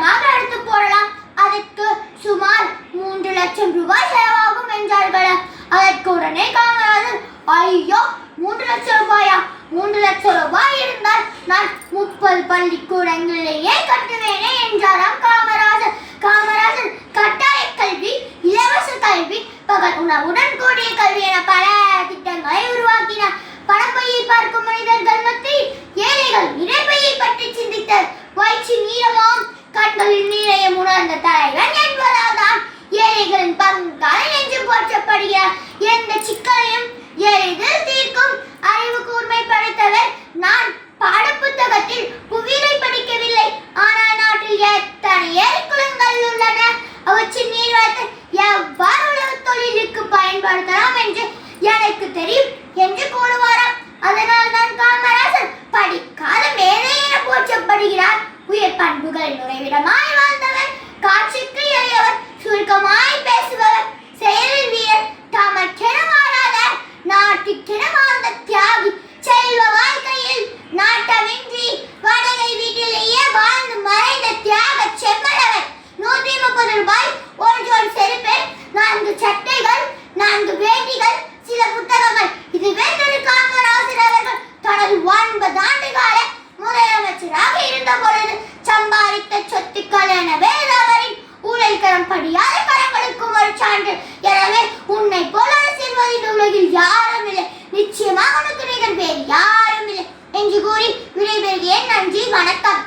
தாராளமாக எடுத்து போடலாம். அதற்கு சுமார் 3 லட்சம் ரூபாய் செலவாகும் என்றார்கள். அதற்கு உடனே காமராஜர், ஐயோ 3 லட்சம் ரூபாயா? 3 லட்சம் ரூபாய் இருந்தால் நான் 30 பள்ளிக்கூடங்களையே கட்டுவேனே என்றாராம் காமராஜர். காமராஜர் கட்டாய கல்வி, இலவச கல்வி, பகல் உணவுடன் கூடிய கல்வி என பல திட்டங்களை உருவாக்கினார். பணப்பையை பார்க்கும் மனிதர்கள் மத்தியில் ஏழைகள் இறைப்பையை பற்றி சிந்தித்தார். வயிற்று நீளமாம் கண்களில் நீரையும் உணர்ந்த தலைவன் என்பதால் தான் ஏழைகளின் பங்காள என்று போற்றப்படுகிறார். எந்த சிக்கலையும் எளிதில் தீர்க்கும் அறிவு கூர்மை படைத்தவர் நான். பாடப்புத்தகத்தில் புவியிலை படிக்கவில்லை, ஆனால் நாட்டில் எத்தனை ஏரிக்குளங்கள் உள்ளன, அவற்றின் நீர்வளத்தை எவ்வாறு உலக தொழிலுக்கு பயன்படுத்தலாம் என்று எனக்கு தெரியும் என்று கூறுவாராம். அதனால் தான் காமராஜர் படிக்காத மேதை என போற்றப்படுகிறார். உயர் பண்புகளின் உறைவிடமாய் வாழ்ந்தவர், காட்சிக்கு எளியவர், சுருக்கமாய் பேசுபவர், செயலில் வீரர், தமக்கென வாழாத நாட்டுக்கென வாழ்ந்த தியாகி, செல்வ வாழ்க்கையில் நாட்டமின்றி வாடகை வீட்டிலேயே வாழ்ந்து மறைந்த தியாக செம்மலவர். 130 ரூபாய் ஒரு ஜோடி செருப்பு, 4 சட்டைகள், 4 வேட்டிகள், சில புத்தகங்கள். இதுவே திரு காமராஜர் அவர்கள் தனது 9 ஆண்டு கால முதலமைச்சராக இருந்த பொழுது சம்பாதித்த சொத்துக்கள். எனவே அவரின் ஊழல்கரம் படியாத கரங்களுக்கும் ஒரு சான்று. எனவே உன்னை போல அரசியல்வாதி உலகில் யாரும் இல்லை, நிச்சயமாக உனக்கு நிகழ் வேறு யாரும் இல்லை என்று கூறி விடைபெறுகிறேன். நன்றி, வணக்கம்.